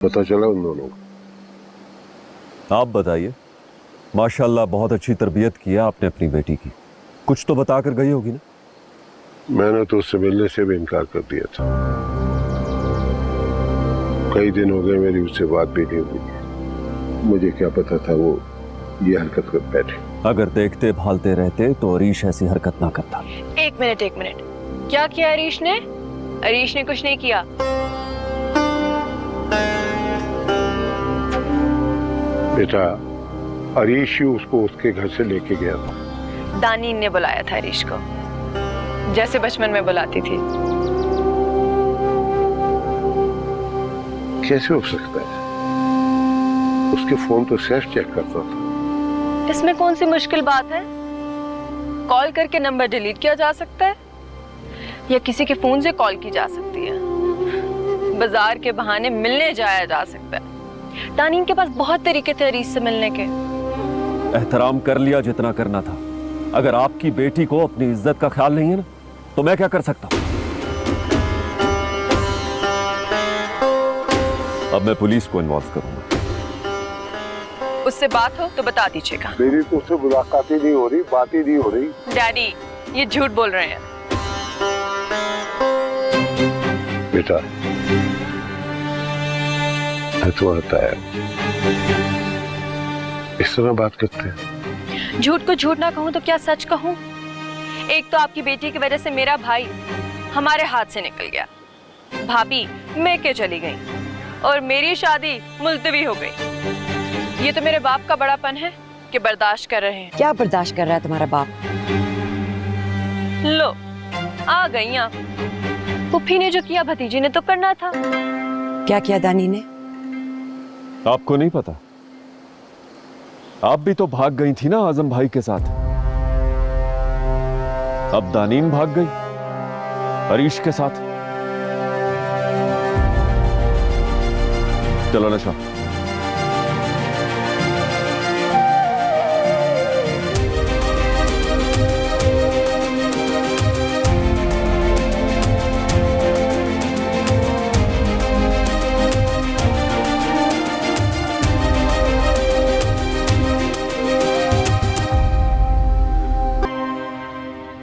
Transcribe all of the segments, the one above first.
पता चला उन दोनों को? आप बताइए। माशाल्लाह बहुत अच्छी तरबियत की है आपने अपनी बेटी की। कुछ तो बता कर गई होगी ना? मैंने तो उससे मिलने से भी इनकार कर दिया था। कई दिन हो गए मेरी उससे बात भी नहीं हुई। मुझे क्या पता था वो ये हरकत कर बैठे। अगर देखते भालते रहते तो अरीश ऐसी हरकत ना करता। एक मिनट क्या किया अरीश ने? अरीश ने कुछ नहीं किया। बेटा अरीश ही उसको उसके घर से लेके गया था। दानीन ने बुलाया था अरीश को, जैसे बचपन में बुलाती थी। कैसे हो सकता है? उसके फोन तो सेफ चेक करता था। इसमें कौन सी मुश्किल बात है? कॉल करके नंबर डिलीट किया जा सकता है या किसी के फोन से कॉल की जा सकती है। बाजार के बहाने मिलने जाया जा सकता है। दानीन के पास बहुत तरीके थे अरीश से मिलने के। एहतराम कर लिया जितना करना था। अगर आपकी बेटी को अपनी इज्जत का ख्याल नहीं है ना, तो मैं क्या कर सकता हूं? अब मैं पुलिस को इन्वॉल्व करूंगा। उससे बात हो तो बता दीजिएगा। मेरी तो उससे मुलाकात ही नहीं हो रही, बात ही नहीं हो रही। डैडी ये झूठ बोल रहे हैं। बेटा तो आता है, इस तरह बात करते हैं। झूठ को झूठ ना कहूं तो क्या सच कहूं? एक तो आपकी बेटी की वजह से मेरा भाई हमारे हाथ से निकल गया, भाभी मैके चली गई और मेरी शादी मुलतवी हो गई। ये तो मेरे बाप का बड़ापन है कि बर्दाश्त कर रहे हैं। क्या बर्दाश्त कर रहा है तुम्हारा बाप? लो आ गई आप। पुप्पी ने जो किया भतीजी ने तो करना था। क्या किया दानी ने? आपको नहीं पता? आप भी तो भाग गई थी ना आजम भाई के साथ। अब दानीन भाग गई अरीश के साथ। चलो नशा।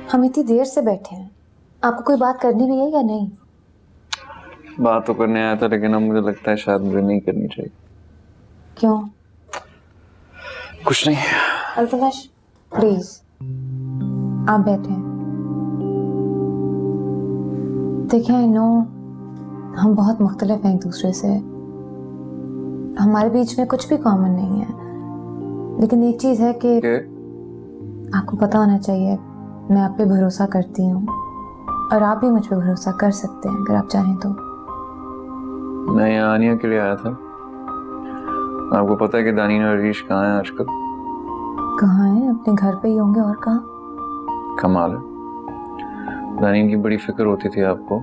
हम इतनी देर से बैठे हैं, आपको कोई बात करनी भी है या नहीं? बात तो करने आया था, लेकिन अब मुझे लगता है शायद मुझे नहीं करनी चाहिए। क्यों? कुछ नहीं। अल्तमश प्लीज आप बैठे। देखिए आई नो हम बहुत मुख्तलिफ हैं एक दूसरे से, हमारे बीच में कुछ भी कॉमन नहीं है, लेकिन एक चीज है कि आपको पता होना चाहिए मैं आप पे भरोसा करती हूँ और आप भी मुझ पे भरोसा कर सकते हैं अगर आप चाहें तो। मैं यहाँ आनिया के लिए आया था। आपको पता है कि दानीन और अरीश कहाँ हैं आजकल? कहाँ हैं? अपने घर पे ही होंगे, और कहाँ? कमाल है, दानीन की बड़ी फिक्र होती थी आपको,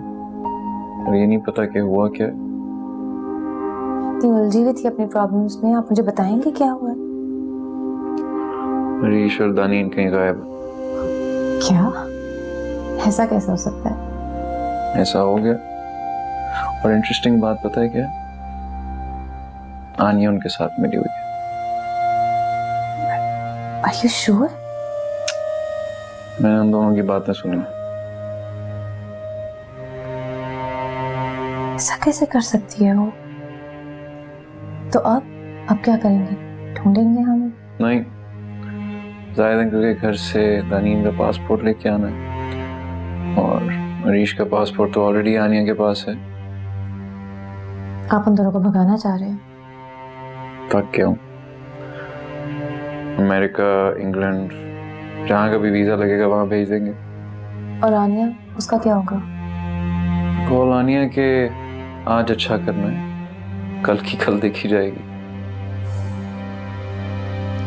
और ये नहीं पता कि हुआ क्या। इतनी उलझी हुई थी अपनी प्रॉब्लम्स में, आप मुझे बताएंगे क्या हुआ? अरीश और दानीन कहीं गायब। क्या? ऐसा कैसे हो सकता है? ऐसा हो गया, और इंटरेस्टिंग बात पता है क्या? आनिया उनके साथ मिली हुई है। Are you sure? मैंने उन दोनों की बातें सुनी। ऐसा कैसे कर सकती है वो? तो अब क्या करेंगे? ढूंढेंगे हम? नहीं, जाहिद अंकल के घर से दानीन का पासपोर्ट लेके आना है, और अरीश का पासपोर्ट तो ऑलरेडी आनिया के पास है। आप उन दोनों को भगाना चाह रहे हैं? पक क्यों? अमेरिका, इंग्लैंड, जहाँ का भी वीजा लगेगा वहां भेज देंगे। और आनिया, उसका क्या होगा? कॉल आनिया के आज अच्छा करना है, कल की कल देखी जाएगी।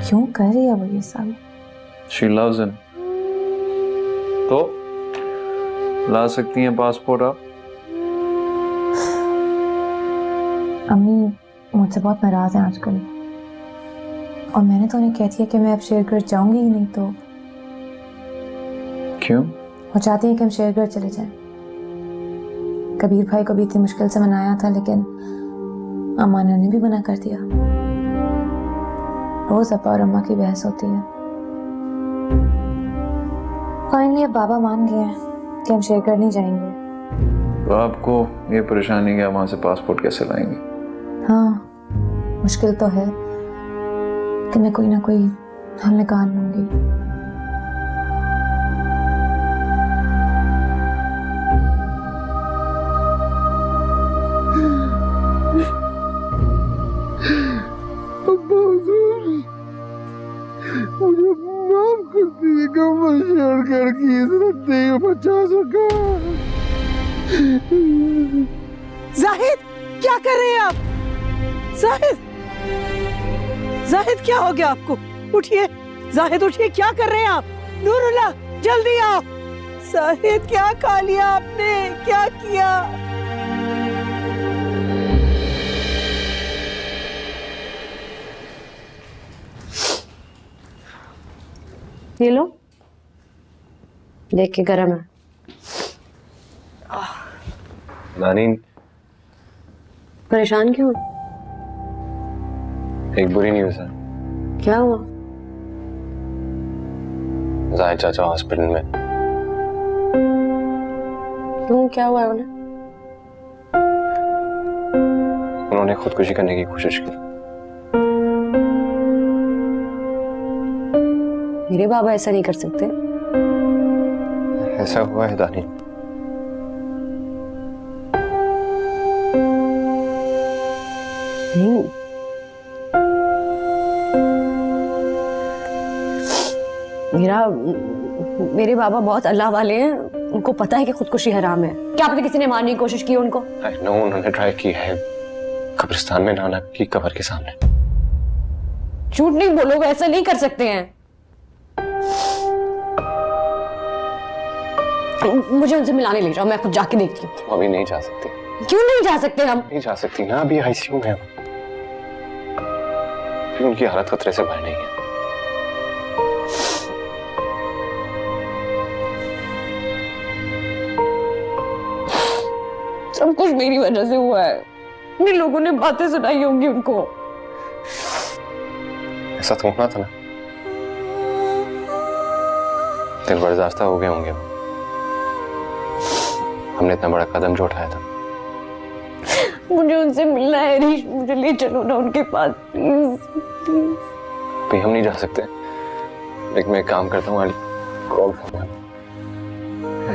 क्यों कर रही है वो ये सब? She loves him। तो ला सकती हैं पासपोर्ट आप? अम्मी मुझसे बहुत नाराज हैं आजकल, और मैंने तो उन्हें कह दिया कि मैं अब शेरगढ़ जाऊंगी ही नहीं। तो क्यों? वो चाहती है कि हम शेरगढ़ चले जाएं। कबीर भाई को भी इतनी मुश्किल से मनाया था, लेकिन अमाना ने भी मना कर दिया। रोज अपा और अम्मा की बहस होती है। फाइनली अब बाबा मान गए हैं कि हम शेरगढ़ नहीं जाएंगे। तो आपको ये परेशानी कि आप वहां से पासपोर्ट कैसे लाएंगे? हाँ, मुश्किल तो है कि मैं कोई ना कोई हल निकाल लूंगी। मुझे माफ कर दीजिएगा, मैं शेरगढ़ की इज्जत नहीं बचा सका। जाहिद, क्या कर रहे हैं आप? जाहिद, जाहिद क्या हो गया आपको? उठिए जाहिद, उठिए, क्या कर रहे हैं आप? नूरुल्लाह, जल्दी आओ। जाहिद, क्या खा लिया आपने? क्या किया? ये लो, देख के गरम है। नानी, परेशान क्यों? एक बुरी न्यूज़ है। क्या हुआ? जाहिद चाचा हॉस्पिटल में। क्यों, क्या हुआ है उन्हें? उन्होंने खुदकुशी करने की कोशिश की। मेरे बाबा ऐसा नहीं कर सकते। ऐसा हुआ है दानी। नहीं, मेरे बाबा बहुत अल्लाह वाले हैं। उनको पता है कि खुदकुशी हराम है। क्या पता किसी ने मारने की कोशिश की उनको? I know, उन्होंने ट्राई की है कब्रिस्तान में नाना की कब्र के सामने। झूठ नहीं बोलो, ऐसा नहीं कर सकते हैं। मुझे उनसे मिलाने ले जाओ, मैं खुद जाके देखती हूँ। तुम अभी नहीं जा सकती। क्यों नहीं जा सकते हम? नहीं जा सकती ना, अभी आईसीयू में। उनकी हालत खतरे से बाहर नहीं है। सब कुछ मेरी वजह से हुआ है। मेरे लोगों ने बातें सुनाई होंगी उनको। ऐसा तो होना था ना, दिल बर्दाश्त हो गए होंगे। हमने इतना बड़ा कदम जो उठाया था। मुझे उनसे मिलना है रीश, मुझे ले चलो ना उनके पास प्लीज। अभी हम नहीं जा सकते, लेकिन मैं एक काम करता हूँ, कॉल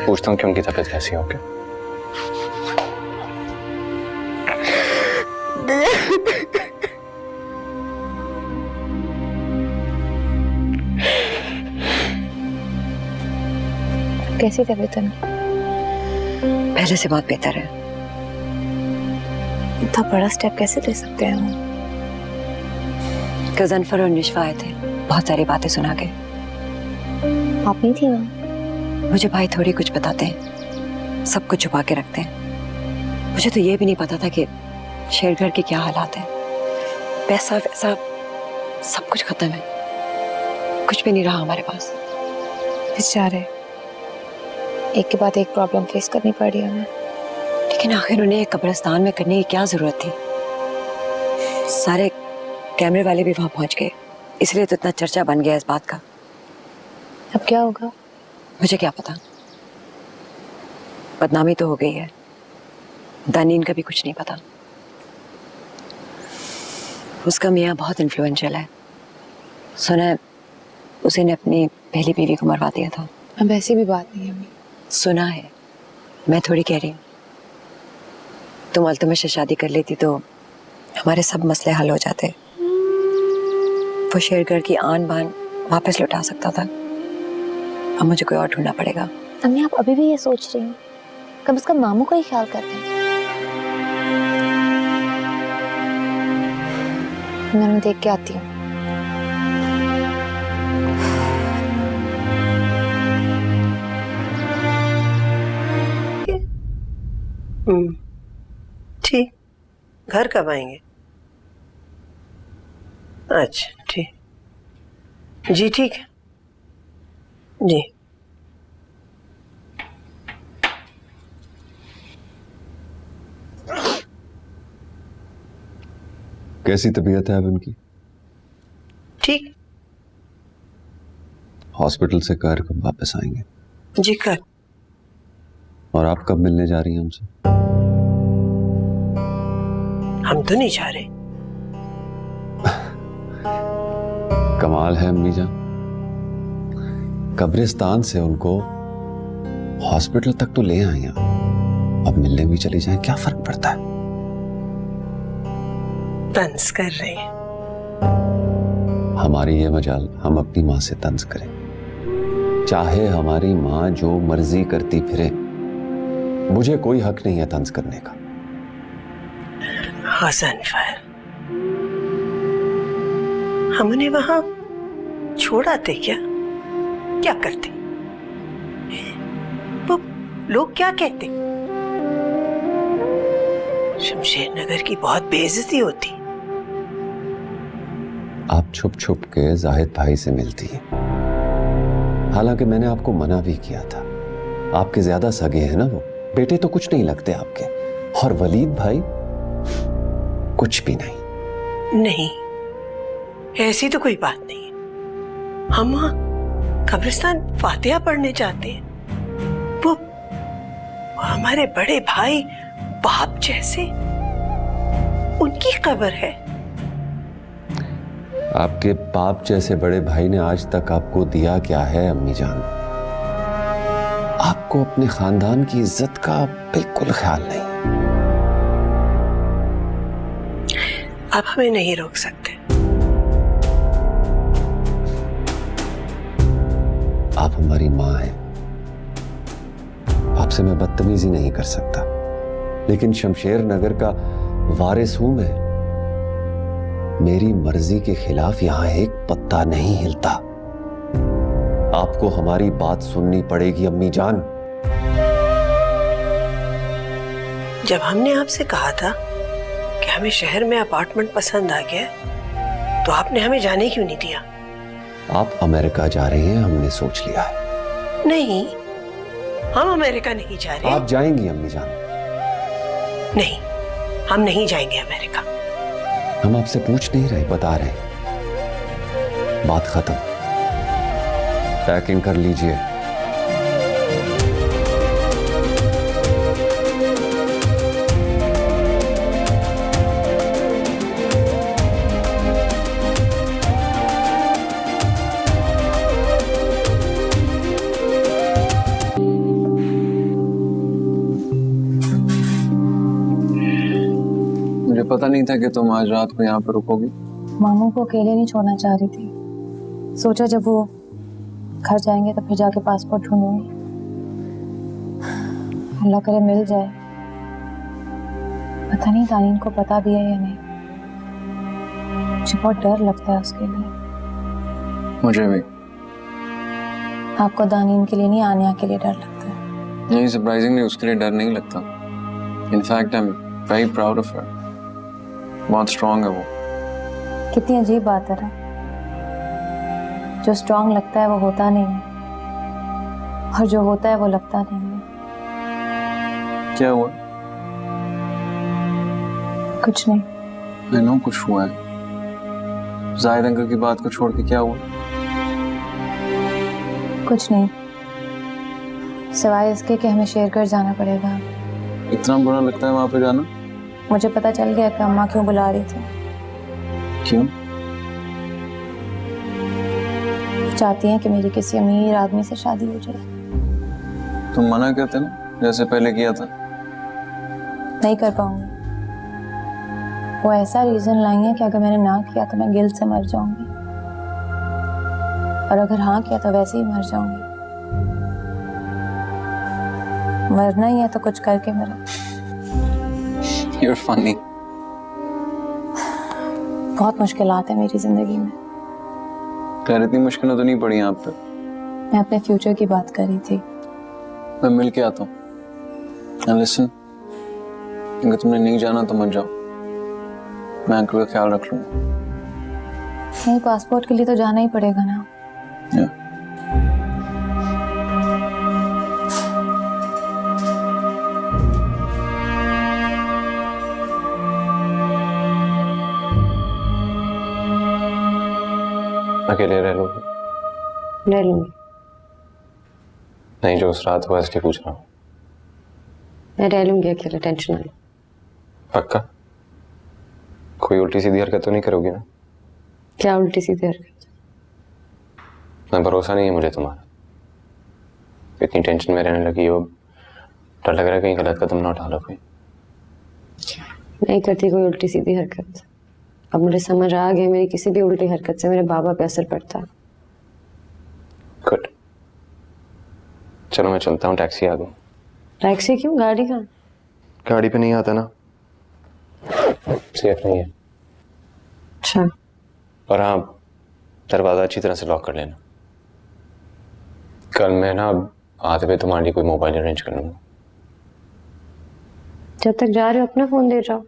पूछता हूँ कि उनकी तबीयत कैसी है। ओके? कैसी तबीयत है? पहले से बहुत बेहतर है। इतना बड़ा स्टेप कैसे ले सकते हैं हम? कजनफर और निशवा आए थे, बहुत सारी बातें सुना के। आप नहीं थी वहाँ? मुझे भाई थोड़ी कुछ बताते हैं, सब कुछ छुपा के रखते हैं। मुझे तो ये भी नहीं पता था कि शेरगढ़ के क्या हालात है। पैसा वैसा सब कुछ खत्म है, कुछ भी नहीं रहा हमारे पास। बेचारे, एक के बाद एक प्रॉब्लम फेस करनी पड़ी हमें। लेकिन आखिर उन्हें एक कब्रिस्तान में करने की क्या जरूरत थी? सारे कैमरे वाले भी वहां पहुंच गए, इसलिए तो इतना चर्चा बन गया इस बात का। अब क्या होगा? मुझे क्या पता, बदनामी तो हो गई है। दानीन का भी कुछ नहीं पता। उसका मियाँ बहुत इन्फ्लुएंशियल है। सुना है उसी ने अपनी पहली बीवी को मरवा दिया था। अब ऐसी भी बात नहीं है अम्मी। सुना है, मैं थोड़ी कह रही हूँ। तुम अल्तुमिश से शादी कर लेती तो हमारे सब मसले हल हो जाते। वो शेरगढ़ की आन बान वापस लौटा सकता था। अब मुझे कोई और ढूंढना पड़ेगा। अम्मी, आप अभी भी ये सोच रही हैं? कब उसका मामू का ही ख्याल कर रहे हैं? मैं उन्हें देख के आती हूँ। ठीक, घर कब आएंगे? अच्छा ठीक, जी ठीक है जी। कैसी तबीयत है अब इनकी? ठीक। हॉस्पिटल से कब वापस आएंगे? जी कर। और आप कब मिलने जा रही हैं हमसे? हम तो नहीं जा रहे। कमाल है अम्मी जान, कब्रिस्तान से उनको हॉस्पिटल तक तो ले आई आप, अब मिलने भी चली जाएं, क्या फर्क पड़ता है? तंज कर रहे हैं। हमारी ये मजाल, हम अपनी माँ से तंज करें, चाहे हमारी माँ जो मर्जी करती फिरे, मुझे कोई हक नहीं है तंज करने का। हसनफर, हम उन्हें वहां छोड़ आते क्या? क्या करते? वो लोग क्या कहते? शमशेर नगर की बहुत बेइज्जती होती। आप छुप छुप के जाहिद भाई से मिलती हैं, हालांकि मैंने आपको मना भी किया था। आपके ज्यादा सगे हैं ना वो, बेटे तो कुछ नहीं लगते आपके, और वलीद भाई कुछ भी नहीं। नहीं, ऐसी तो कोई बात नहीं है। हम वहां कब्रिस्तान फातिहा पढ़ने जाते हैं। वो हमारे बड़े भाई बाप जैसे, उनकी कब्र है। आपके बाप जैसे बड़े भाई ने आज तक आपको दिया क्या है अम्मी जान? आपको अपने खानदान की इज्जत का बिल्कुल ख्याल नहीं। अब हमें नहीं रोक सकते। आप हमारी माँ हैं, आपसे मैं बदतमीजी नहीं कर सकता, लेकिन शमशेर नगर का वारिस हूं मैं। मेरी मर्जी के खिलाफ यहां एक पत्ता नहीं हिलता। आपको हमारी बात सुननी पड़ेगी अम्मी जान। जब हमने आपसे कहा था कि हमें शहर में अपार्टमेंट पसंद आ गया, तो आपने हमें जाने क्यों नहीं दिया? आप अमेरिका जा रहे हैं, हमने सोच लिया है। नहीं, हम अमेरिका नहीं जा रहे। आप जाएंगी अम्मी जान? नहीं, हम नहीं जाएंगे अमेरिका। हम आपसे पूछ नहीं रहे, बता रहे हैं। बात खत्म, पैकिंग कर लीजिए। मुझे पता नहीं था कि तुम आज रात को यहाँ पर रुकोगी। मामू को अकेले नहीं छोड़ना चाह रही थी, सोचा जब वो घर जाएंगे तो फिर जाके पासपोर्ट ढूंढूंगी। अल्लाह करे मिल जाए। पता नहीं दानीन को पता भी है या नहीं, मुझे बहुत डर लगता है उसके लिए। मुझे भी। आपको दानीन के लिए नहीं, आनिया के लिए डर लगता है? नहीं, सरप्राइजिंगली उसके लिए डर नहीं लगता। In fact I am very proud of her. बहुत स्ट्रांग है वो। कितनी अजीब बात है ना, जो स्ट्रांग लगता है वो होता नहीं है, और जो होता है वो लगता नहीं है। क्या हुआ? कुछ नहीं। आई नो कुछ हुआ है। जाहिद अंकल की बात को छोड़ के क्या हुआ? कुछ नहीं, सिवाय इसके कि हमें शेरगढ़ जाना पड़ेगा। इतना बुरा लगता है वहां पे जाना? मुझे पता चल गया कि अम्मा क्यों बुला रही थी। क्यों? चाहती हैं कि मेरी किसी अमीर आदमी से शादी हो जाए। तुम मना करते ना, जैसे पहले किया था। नहीं कर पाऊंगी। वो ऐसा रीजन लाई है कि अगर मैंने ना किया तो मैं गिल्ट से मर जाऊंगी, और अगर हाँ किया तो वैसे ही मर जाऊंगी। मरना ही है तो कुछ करके मरो। You're funny. बहुत मुश्किलात है मेरी जिंदगी में। खैर इतनी मुश्किलें तो नहीं पड़ी यहाँ पे। मैं अपने फ्यूचर की बात कर रही थी। मैं मिल के आता हूँ। And listen, अगर तुमने नहीं जाना तो मत जाओ, मैं अंकल का ख्याल रख लूंगा। नहीं, पासपोर्ट के लिए तो जाना ही पड़ेगा ना। Yeah. अकेले रह लोगे? रह लूंगी। नहीं, जो उस रात हुआ इसलिए पूछ रहा हूँ। मैं रह लूंगी अकेले, टेंशन ना लो। पक्का? कोई उल्टी सीधी हरकत तो नहीं करोगी ना? क्या उल्टी सीधी हरकत? मैं भरोसा नहीं है मुझे तुम्हारा। इतनी टेंशन में रहने लगी हो, डर लग रहा है कहीं गलत कदम ना उठा लो कोई। नहीं करती कोई उल्टी सीधी हरकत। अब मुझे समझ आ गया मेरी किसी भी उल्टी हरकत से मेरे बाबा पे असर पड़ता है। गुड। चलो मैं चलता हूँ, टैक्सी आ गई। टैक्सी क्यों? गाड़ी कहाँ? गाड़ी पे नहीं आता ना, सेफ नहीं है। अच्छा। और हाँ, दरवाजा अच्छी तरह से लॉक कर लेना। कल मैं ना आते पे तुम्हारे लिए कोई मोबाइल अरेंज कर लूंगा। जब तक जा रहे हो अपना फोन दे जाओ।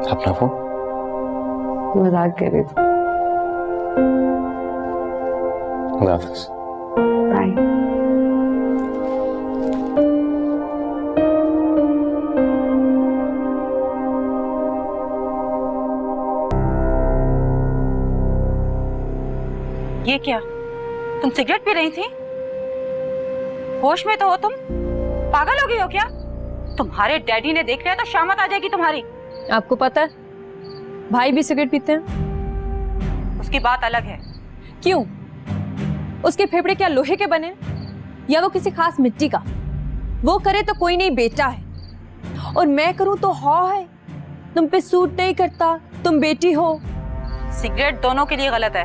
अपना फोन? मजाक कर रही थी। खुदा हाफिज। बाय। ये क्या? तुम सिगरेट पी रही थी? होश में तो हो तुम? पागल हो गई हो क्या? तुम्हारे डैडी ने देख लिया तो शामत आ जाएगी तुम्हारी। आपको पता है भाई भी सिगरेट पीते हैं। उसकी बात अलग है। क्यों? उसके फेफड़े क्या लोहे के बने हैं? या वो किसी खास मिट्टी का? वो करे तो कोई नहीं, बेटा है। और मैं करूं तो हौ है। तुम पे सूट नहीं करता, तुम बेटी हो। सिगरेट दोनों के लिए गलत है।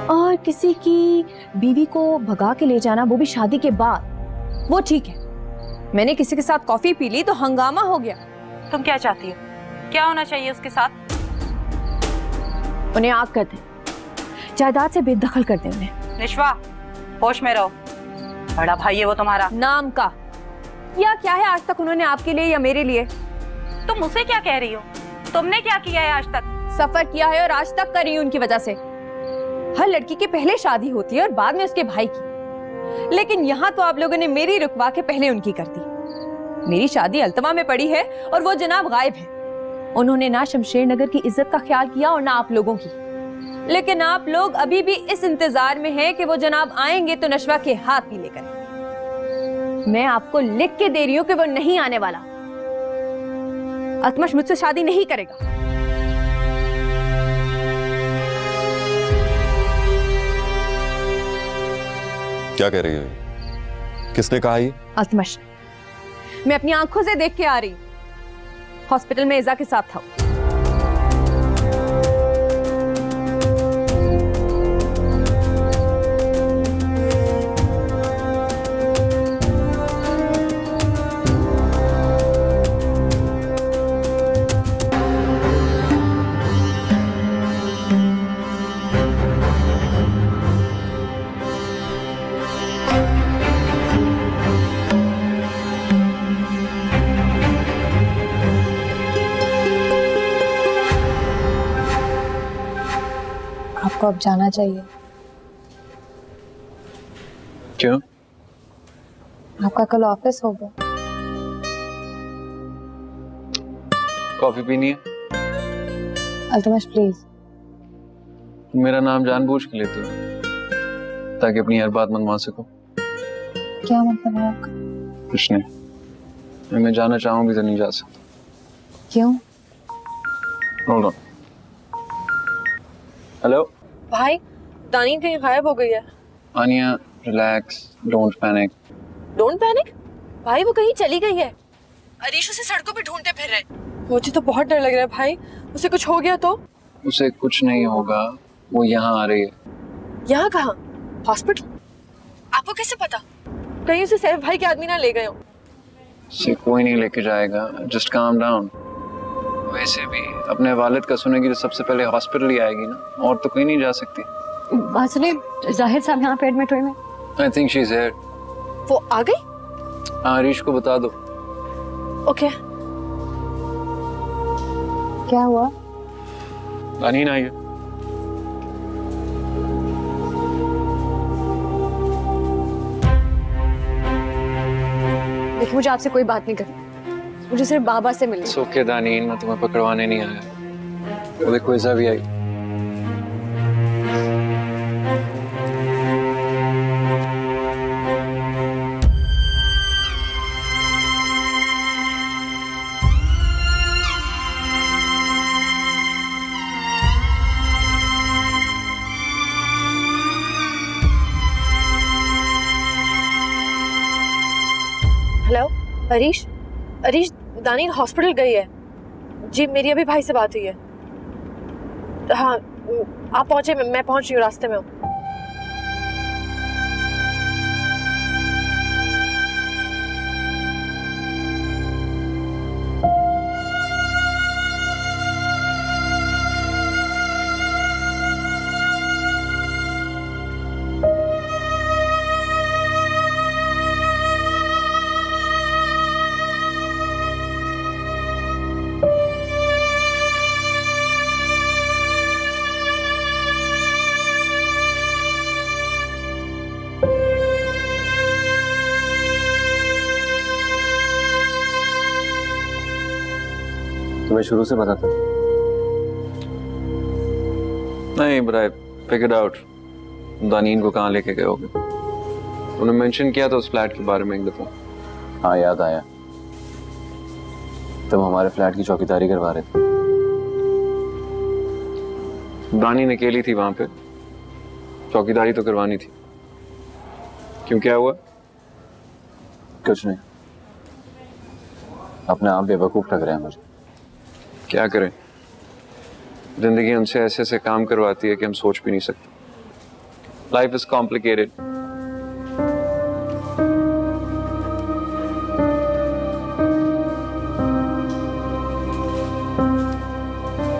और किसी की बीवी को भगा के ले जाना, वो भी शादी के बाद, वो ठीक है। मैंने किसी के साथ कॉफी पी ली तो हंगामा हो गया। तुम क्या चाहती हो? क्या होना चाहिए उसके साथ? उन्हें आग कर दें, जायदाद से बेदखल कर दें उन्हें। निश्वा, होश में रहो। बड़ा भाई है वो तुम्हारा। नाम का या क्या है आज तक उन्होंने आपके लिए या मेरे लिए? तुम उसे क्या कह रही हो? तुमने क्या किया है आज तक? सफर किया है और आज तक कर रही हूं उनकी वजह से। हर लड़की की पहले शादी होती है और बाद में उसके भाई की, लेकिन यहाँ तो आप लोगों ने मेरी रुकवा के पहले उनकी कर दी। मेरी शादी अल्तमा में पड़ी है और वो जनाब गायब है। उन्होंने ना शमशेर नगर की इज्जत का ख्याल किया और ना आप लोगों की। लेकिन आप लोग अभी भी इस इंतजार में हैं कि वो जनाब आएंगे तो नशवा के हाथ भी लेकर। मैं आपको लिख के दे रही हूं कि वो नहीं आने वाला। अतमश मुझसे शादी नहीं करेगा। क्या कह रही हो? किसने कहा ये? अतमश, मैं अपनी आंखों से देख के आ रही हूं। हॉस्पिटल में इज़ा के साथ था। आपको अब जाना चाहिए। क्यों? आपका कल ऑफिस होगा। कॉफी पीनी है? अल्तमश प्लीज। मेरा नाम जानबूझ के लेती हो ताकि अपनी हर बात मनवा सको। क्या मतलब है आपका? कुछ नहीं, मैं जाना चाहूंगी तो नहीं जा सकता। क्यों? Hold on. हेलो भाई, दानी कहीं गायब हो गई है। Aaniya, relax, don't panic. Don't panic? भाई वो कहीं चली गई है। अरीश उसे सड़कों पे ढूंढते फिर रहे। मुझे तो बहुत डर लग रहा है भाई, उसे कुछ हो गया तो? उसे कुछ नहीं होगा, वो यहाँ आ रही है। यहाँ कहाँ? हॉस्पिटल? आपको कैसे पता? कहीं उसे सैफ भाई के आदमी ना ले गए हो। उसे कोई नहीं लेके जाएगा, जस्ट काम डाउन। वैसे भी अपने वालिद का सुनेगी तो सबसे पहले हॉस्पिटल ही आएगी ना, और तो कोई नहीं जा सकती। बात सुनिए, जाहिर साहब यहाँ पे एडमिट हुए हैं। I think she is here. वो आ गई? हाँ, हरीश को बता दो। ओके। क्या हुआ? अनीन आई है। देखिए मुझे आपसे कोई बात नहीं करनी, मुझे सिर्फ बाबा से मिलना। ओके दानीन, मैं तुम्हें पकड़वाने नहीं आया। वो देखो इज़ा भी आई। अरीश, अरीश, दानी हॉस्पिटल गई है जी। मेरी अभी भाई से बात हुई है। हाँ, आप पहुंचे? मैं पहुंच रही हूँ, रास्ते में हूँ। तुम्हें शुरू से पता था? नहीं, बट आई फिगर्ड आउट दानीन को कहाँ लेके गए होगे। उन्होंने मेंशन किया था उस फ्लैट के बारे में एक दफा। हाँ, याद आया। तुम हमारे फ्लैट की चौकीदारी करवा रहे थे। दानीन अकेली थी वहां पे, चौकीदारी तो करवानी थी। क्यों, क्या हुआ? कुछ नहीं, अपने आप बेवकूफ लग रहे हैं मुझे। क्या करें, जिंदगी हमसे ऐसे ऐसे काम करवाती है कि हम सोच भी नहीं सकते। Life is complicated.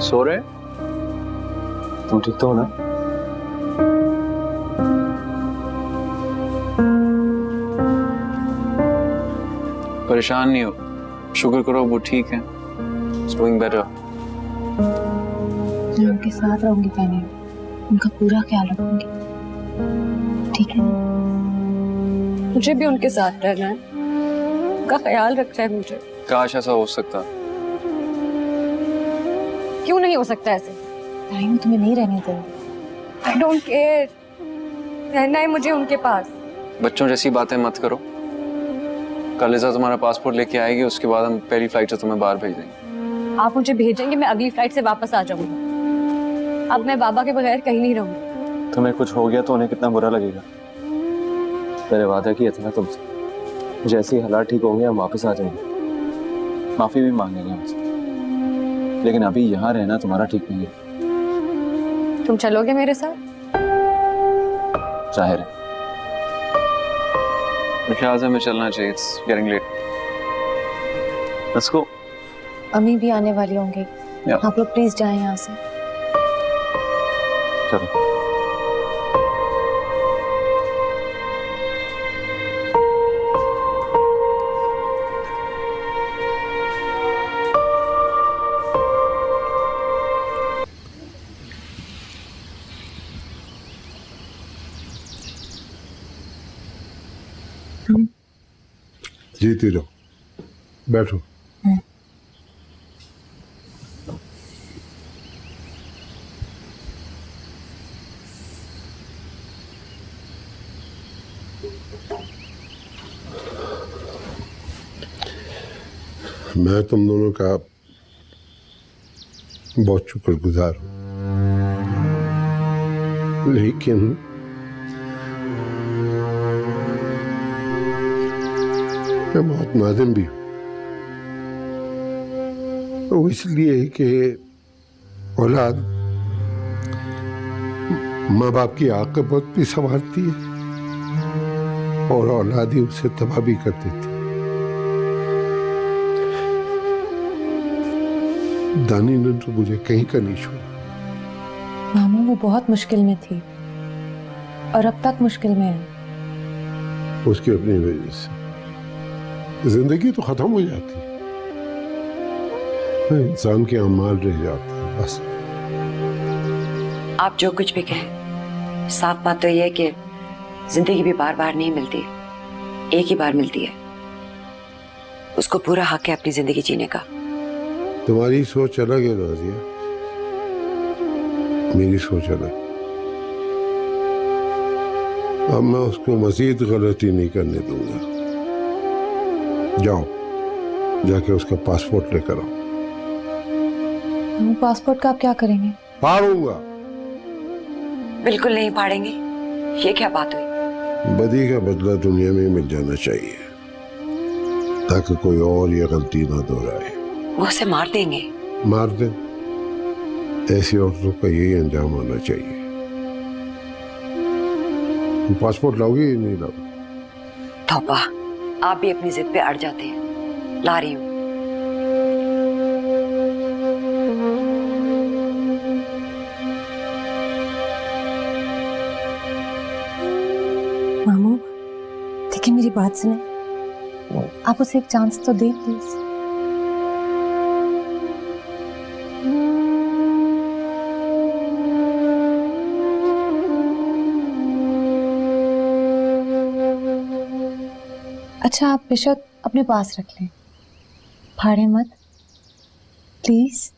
सो रहे? तुम ठीक तो हो ना? परेशान नहीं हो, शुक्र करो वो ठीक है। It's doing better. मैं उनके साथ रहूंगी तानी, उनका पूरा ख्याल रखूंगी, ठीक है? मुझे भी उनके साथ रहना है, उनका ख्याल रखना है मुझे। काश ऐसा हो सकता। क्यों नहीं हो सकता ऐसे? ताई मैं तुम्हें नहीं रहने दूंगी। आई डोंट केयर, रहना है मुझे उनके पास। बच्चों जैसी बातें मत करो। कल लिज़ा तुम्हारा पासपोर्ट लेके आएगी, उसके बाद हम पहली फ्लाइट से तुम्हें बाहर भेज देंगे। आप मुझे भेजेंगे, मैं अगली फ्लाइट से वापस आ जाऊंगी। अब मैं बाबा के बगैर कहीं नहीं रहूंगी। तुम्हें कुछ हो गया तो उन्हें कितना बुरा लगेगा। मैंने वादा किया था ना तुमसे, जैसे ही हालात ठीक होंगे हम वापस आ जाएंगे, माफी भी मांगेंगे हमसे। लेकिन अभी यहाँ रहना तुम्हारा ठीक नहीं है। तुम चलोगे मेरे साथ? जाहिर है, मेरे ख्याल से हमें चलना चाहिए। It's getting late. Let's go. अम्मी भी आने वाली होंगी। Yeah. आप लोग प्लीज जाएं यहाँ से। चलो। जीती रहो, बैठो। मैं तुम दोनों का बहुत शुक्रगुजार हूं, लेकिन मैं बहुत नादिम भी हूं। वो इसलिए कि औलाद माँ बाप की आकबत भी संवारती है और औलाद ही उसे तबाह भी कर देती। दानी ने तो मुझे कहीं का नहीं छोड़ा। मामू वो बहुत मुश्किल में थी और अब तक मुश्किल में है। उसकी अपनी वजह से जिंदगी तो खत्म हो जाती है, इंसान के अमाल रह जाते हैं बस। आप जो कुछ भी कहें, साफ बात तो यह है कि जिंदगी भी बार बार नहीं मिलती, एक ही बार मिलती है। उसको पूरा हक है अपनी जिंदगी जीने का। तुम्हारी सोच अलग है राजिया, मेरी सोच अलग। अब मैं उसको मजीद गलती नहीं करने दूंगा। जाओ, जाके उसका पासपोर्ट लेकर आओ। मामू पासपोर्ट का आप क्या करेंगे? फाड़ूंगा। बिल्कुल नहीं फाड़ेंगे, ये क्या बात हुई? बदी का बदला दुनिया में मिल जाना चाहिए। ताकि कोई और ये गलती ना दोहराए। वो उसे मार देंगे। मार दे, ऐसी औरतों का यही अंजाम होना चाहिए। तुम पासपोर्ट लाओगी या नहीं लाओगी? तौबा, आप भी अपनी जिद पे अड़ जाते हैं। ला रही हूँ। मामू, देखिए मेरी बात सुने, आप उसे एक चांस तो दें प्लीज। अच्छा, आप बेशक अपने पास रख लें, फाड़े मत प्लीज।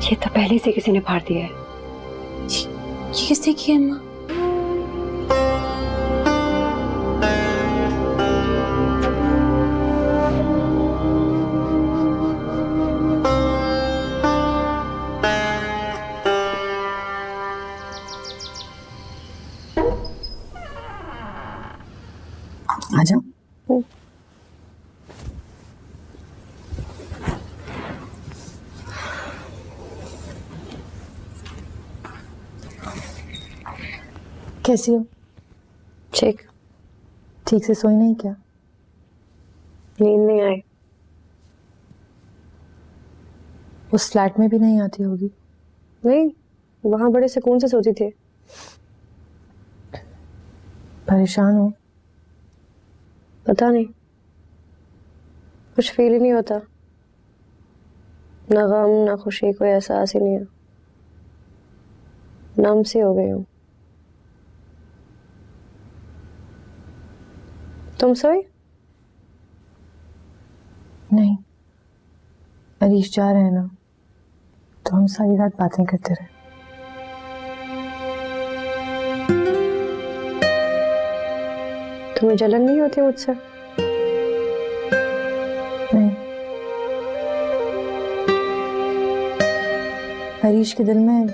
ये तो पहले से किसी ने फाड़ दिया है। ये किसने किया अम्मा? आ जाओ। कैसी हो? ठीक से सोई नहीं क्या? नींद नहीं आई। उस फ्लैट में भी नहीं आती होगी? नहीं, वहां बड़े सुकून से सोती थी। परेशान हो? पता नहीं, कुछ फील ही नहीं होता, ना गम ना खुशी, कोई एहसास ही नहीं है। नम सी हो गई हूँ। तुम सोई? नहीं, अरीश जा रहे हैं ना, तो हम सारी रात बातें करते रहे। तुम्हें जलन नहीं होती मुझसे? नहीं, हरीश के दिल में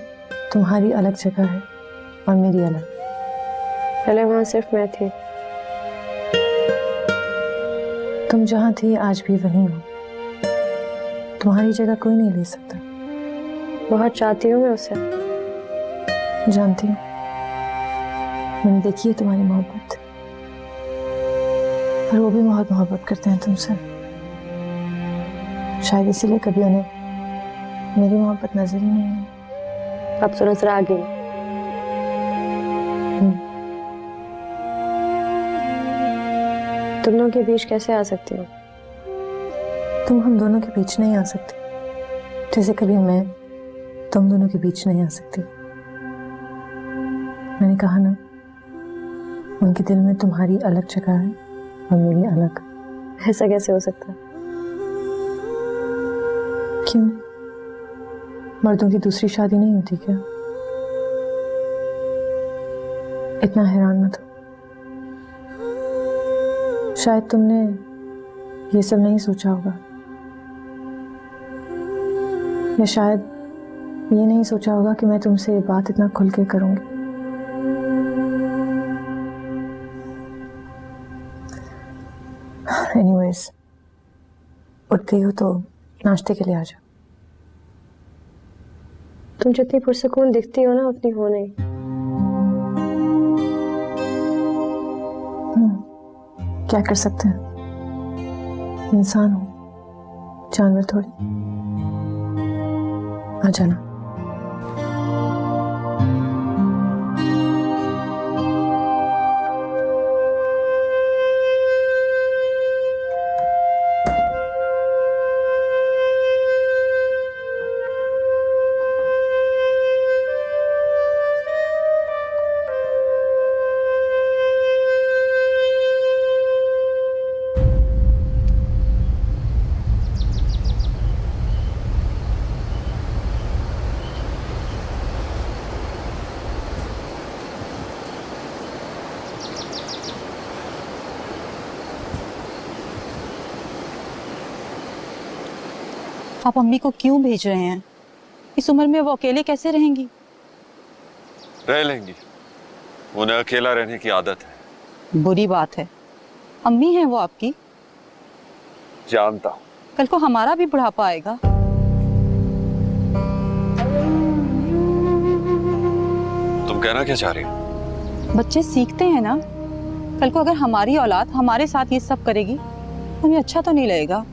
तुम्हारी अलग जगह है और मेरी अलग। पहले वहां सिर्फ मैं थी। तुम जहां थी आज भी वहीं हो। तुम्हारी जगह कोई नहीं ले सकता। बहुत चाहती हूँ मैं उसे। जानती हूँ, मैंने देखी है तुम्हारी मोहब्बत, और वो भी बहुत मोहब्बत करते हैं तुमसे। शायद इसीलिए कभी उन्हें मेरी मोहब्बत नजर ही नहीं आई। अब तो नजर आ गई। तुम दोनों के बीच कैसे आ सकती हो? तुम हम दोनों के बीच नहीं आ सकती, जैसे कभी मैं तुम दोनों के बीच नहीं आ सकती। मैंने कहा ना, उनके दिल में तुम्हारी अलग जगह है और मेरी अलग। ऐसा कैसे हो सकता है? क्यों, मर्दों की दूसरी शादी नहीं होती क्या? इतना हैरान मत हो। शायद तुमने ये सब नहीं सोचा होगा, या शायद ये नहीं सोचा होगा कि मैं तुमसे ये बात इतना खुल के करूंगी। एनीवेज, उठ गई हो तो नाश्ते के लिए आ जाओ। तुम जितनी पुरसुकून दिखती हो ना, उतनी हो नहीं। क्या कर सकते हैं, इंसान हो, जानवर थोड़ी। आ जाना। आप अम्मी को क्यों भेज रहे हैं? इस उम्र में वो अकेले कैसे रहेंगी? रह लेंगी, उन्हें अकेला रहने की आदत है। बुरी बात है, अम्मी हैं वो आपकी। जानता हूं। कल को हमारा भी बुढ़ापा आएगा। तुम कहना क्या चाह रही हो? बच्चे सीखते हैं ना, कल को अगर हमारी औलाद हमारे साथ ये सब करेगी तो हमें अच्छा तो नहीं लगेगा।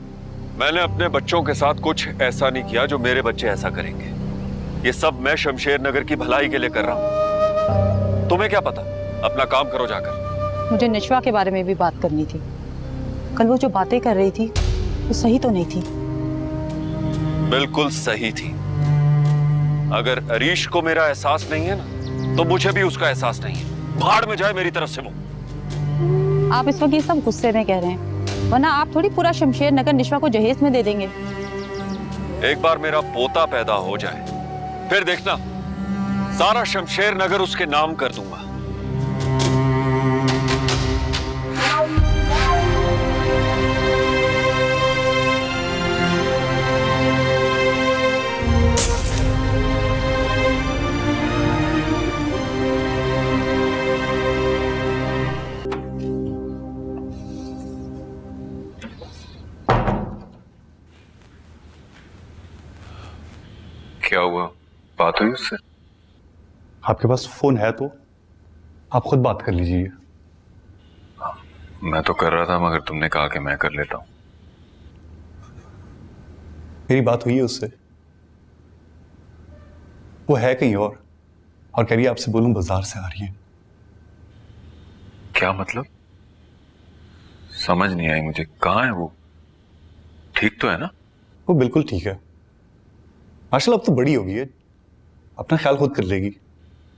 मैंने अपने बच्चों के साथ कुछ ऐसा नहीं किया जो मेरे बच्चे ऐसा करेंगे। ये सब मैं शमशेर नगर की भलाई के लिए कर रहा हूं। तुम्हें क्या पता? अपना काम करो जाकर। मुझे निशवा के बारे में भी बात करनी थी। कल वो जो बातें कर रही थी वो सही तो नहीं थी। बिल्कुल सही थी। अगर अरीश को मेरा एहसास नहीं है ना, तो मुझे भी उसका एहसास नहीं है। भाड़ में जाए मेरी तरफ से वो। आप इस वक्त ये सब गुस्से में कह रहे हैं, वरना आप थोड़ी पूरा शमशेर नगर निशवा को जहेज में दे देंगे। एक बार मेरा पोता पैदा हो जाए, फिर देखना सारा शमशेर नगर उसके नाम कर दूंगा। क्या हुआ? बात हुई उससे? आपके पास फोन है तो आप खुद बात कर लीजिए। मैं तो कर रहा था, मगर तुमने कहा कि मैं कर लेता हूं। मेरी बात हुई है उससे, वो है कहीं और कह रही है आपसे बोलूं बाजार से आ रही है। क्या मतलब? समझ नहीं आई मुझे। कहाँ है वो? ठीक तो है ना? वो बिल्कुल ठीक है माशाल्लाह, अब तो बड़ी हो गई है, अपना ख्याल खुद कर लेगी।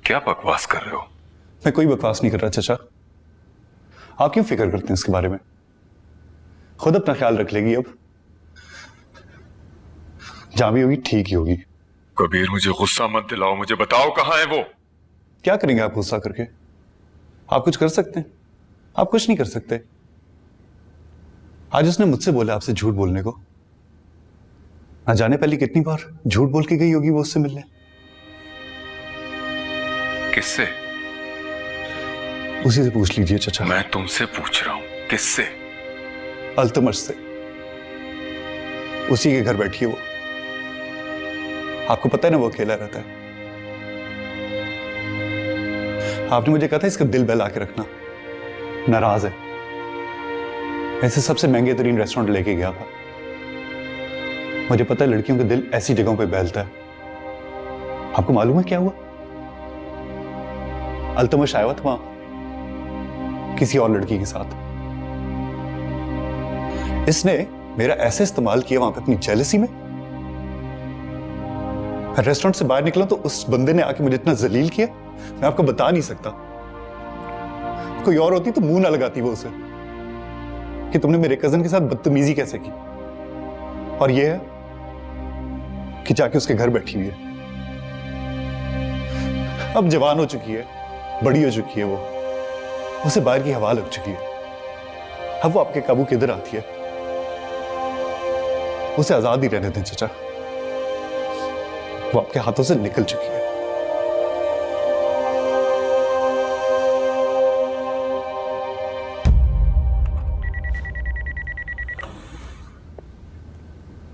क्या बकवास कर रहे हो? मैं कोई बकवास नहीं कर रहा चाचा, आप क्यों फिक्र करते हैं इसके बारे में? खुद अपना ख्याल रख लेगी, अब जहां भी होगी ठीक ही होगी। कबीर मुझे गुस्सा मत दिलाओ, मुझे बताओ कहाँ है वो? क्या करेंगे आप गुस्सा करके? आप कुछ कर सकते हैं? आप कुछ नहीं कर सकते। आज उसने मुझसे बोला आपसे झूठ बोलने को, ना जाने पहले कितनी बार झूठ बोल के गई होगी वो उससे मिलने। किससे? उसी से पूछ लीजिए चाचा। मैं तुमसे पूछ रहा हूं, किससे? अल्तमश से, उसी के घर बैठी है वो। आपको पता है ना वो अकेला रहता है। आपने मुझे कहा था इसका दिल बहला के रखना, नाराज है। ऐसे सबसे महंगे तरीन रेस्टोरेंट लेके गया था। मुझे पता है लड़कियों का दिल ऐसी जगहों पे बहलता है। आपको मालूम है क्या हुआ? अल्तमश आया हुआ था वहां किसी और लड़की के साथ। इसने मेरा ऐसे इस्तेमाल किया वहां पे अपनी जेलसी में। मैं रेस्टोरेंट से बाहर निकला तो उस बंदे ने आके मुझे इतना जलील किया, मैं आपको बता नहीं सकता। कोई और होती तो मुंह ना लगाती वो उसे कि तुमने मेरे कजन के साथ बदतमीजी कैसे की। और ये है कि जाके उसके घर बैठी हुई है। अब जवान हो चुकी है, बड़ी हो चुकी है वो, उसे बाहर की हवा लग चुकी है। अब वो आपके काबू किधर आती है? उसे आजाद ही रहने दें चाचा, वो आपके हाथों से निकल चुकी है।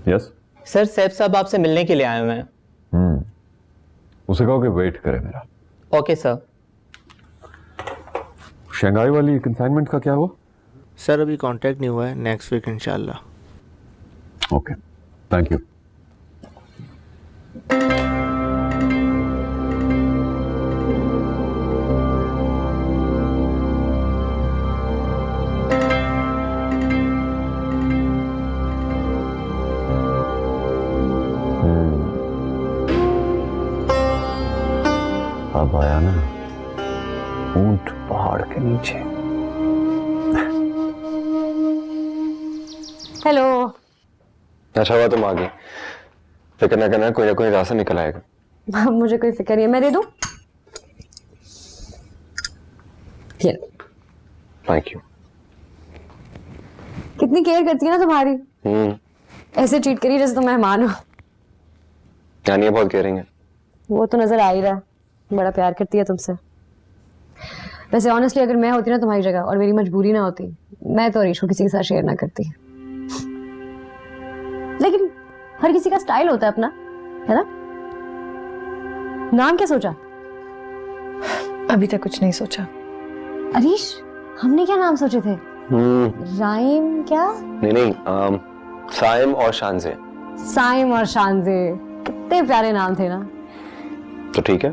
यस सर, सैफ साहब आपसे मिलने के लिए आए हुए हैं। उसे कहो कि वेट करे मेरा। Okay sir. शंघाई वाली कंसाइनमेंट का क्या हुआ? सर अभी कांटेक्ट नहीं हुआ है, नेक्स्ट वीक इंशाल्लाह। Okay, thank you. अब आया ना ऊंट पहाड़ के नीचे। हेलो। अच्छा हुआ तुम आ गई। फिक्र ना करना, कोई ना कोई रास्ता निकल आएगा। मुझे कोई फिक्र नहीं है, मैं दे दूं? ये थैंक यू। कितनी केयर करती है ना तुम्हारी। ऐसे ट्रीट करिए जैसे तुम मेहमान हो। यानी ये बहुत केयरिंग है। वो तो नजर आ ही रहा, बड़ा प्यार करती है तुमसे। वैसे ऑनेस्टली अगर मैं होती ना तुम्हारी जगह और मेरी मजबूरी ना होती, मैं तो अरीश को किसी के साथ शेयर ना करती। लेकिन हर किसी का स्टाइल होता है अपना, है ना? नाम क्या सोचा? अभी तक कुछ नहीं सोचा। अरीश, हमने क्या नाम सोचे थे? राइम क्या? नहीं, साइम और शानजे। साइम और शानजे, कितने प्यारे नाम थे ना। तो ठीक है,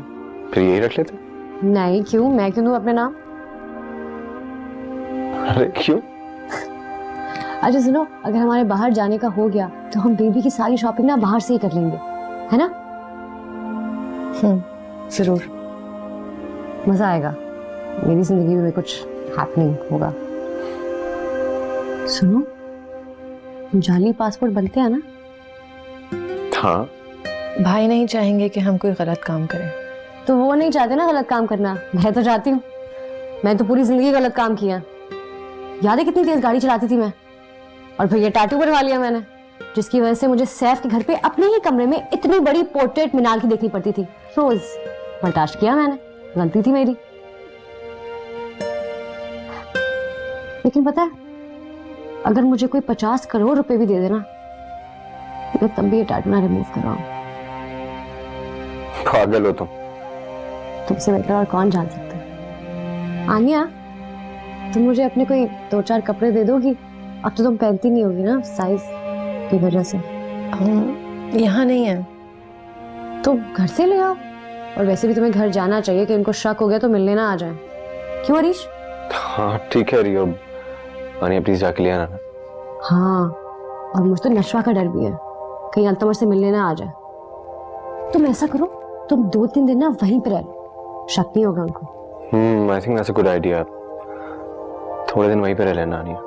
फिर यही रख लेते। नहीं, क्यों? मैं क्यों दूं अपने नाम? अरे क्यों? अच्छा सुनो, अगर हमारे बाहर जाने का हो गया तो हम बेबी की सारी शॉपिंग ना बाहर से ही कर लेंगे, है ना? जरूर। मजा आएगा, मेरी जिंदगी में कुछ हैपनिंग होगा। सुनो, जाली पासपोर्ट बनते हैं ना? हाँ। भाई नहीं चाहेंगे कि हम कोई गलत काम करें। तो वो नहीं चाहते ना गलत काम करना, मैं तो चाहती हूँ। मैं तो पूरी जिंदगी गलत काम किया। याद है कितनी तेज गाड़ी चलाती थी मैं, और फिर ये टैटू बनवा लिया मैंने, जिसकी वजह से मुझे सैफ के घर पे अपने ही कमरे में इतनी बड़ी पोर्ट्रेट मीनाल की देखनी पड़ती थी रोज। बर्दाश्त किया मैंने, गलती थी मेरी। लेकिन पता है, अगर मुझे कोई 50 करोड़ रुपए भी दे देना, मैं तब भी ये टैटू ना रिमूव कराऊं। पागल हो तुम। तुमसे बेटर और कौन जान सकता है। आनिया, तुम मुझे अपने कोई 2-4 कपड़े दे दोगी? अब तो तुम पहनती नहीं होगी ना, साइज की वजह से। यहाँ नहीं है तो घर से ले आओ। और वैसे भी तुम्हें घर जाना चाहिए कि इनको शक हो गया तो मिलने ना आ जाए। क्यों अरीश? हाँ ठीक है रियो, आनिया प्लीज जाके ले आना। हाँ, और मुझे तो नशवा का डर भी है, कहीं अल्तमर से मिलने ना आ जाए। तुम ऐसा करो, तुम 2-3 दिन ना वहीं पर रह लो, शक नहीं होगा उनको। I think that's a good idea. थोड़े दिन वहीं पे रह लेना आनिया।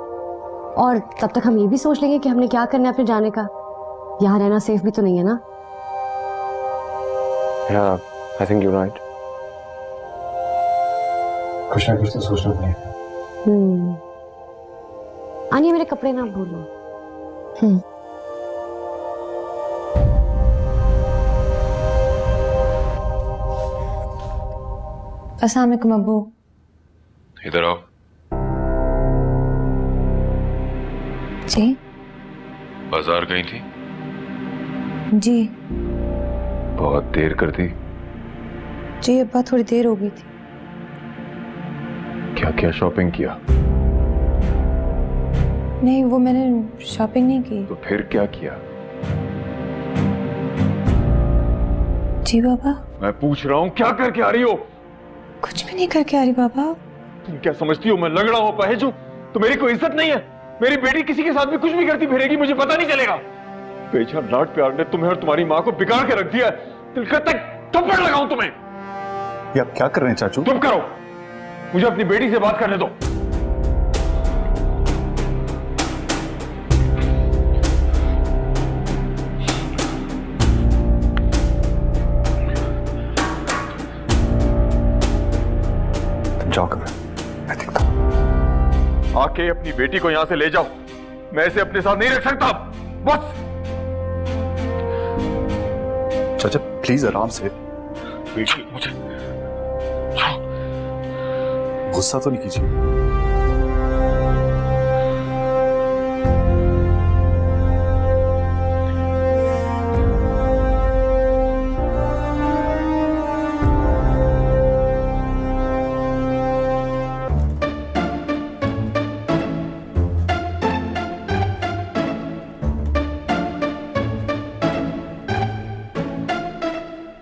और तब तक हम ये भी सोच लेंगे कि हमने क्या करना है अपने जाने का। यहाँ रहना सेफ भी तो नहीं है ना। Yeah, I think you're right. कुछ ना कुछ तो सोचना पड़ेगा। आनिया, मेरे कपड़े ना भूलो। अस्सलाम वालेकुम अब्बू। इधर आओ। जी बाजार गई थी? जी बहुत देर कर दी। जी अब्बा, थोड़ी देर हो गई थी। क्या क्या शॉपिंग किया? नहीं, वो मैंने शॉपिंग नहीं की। तो फिर क्या किया? जी बाबा। मैं पूछ रहा हूँ क्या करके आ रही हो? कुछ भी नहीं करके आ रही बाबा। तुम क्या समझती हो मैं लंगड़ा हूँ, पहेज हूँ? तो मेरी कोई इज्जत नहीं है? मेरी बेटी किसी के साथ भी कुछ भी करती फिरेगी, मुझे पता नहीं चलेगा? बेचारा लाड प्यार ने तुम्हें और तुम्हारी माँ को बिगाड़ के रख दिया है। दिल करता है थप्पड़ लगाऊं तुम्हें। ये आप क्या कर रहे हैं चाचू? तुम करो, मुझे अपनी बेटी से बात करने दो। तुम जाओ कमरे, मैं देखता हूं। आके अपनी बेटी को यहां से ले जाओ, मैं इसे अपने साथ नहीं रख सकता। बस चाचा प्लीज आराम से। बेटी मुझे गुस्सा तो नहीं कीजिए।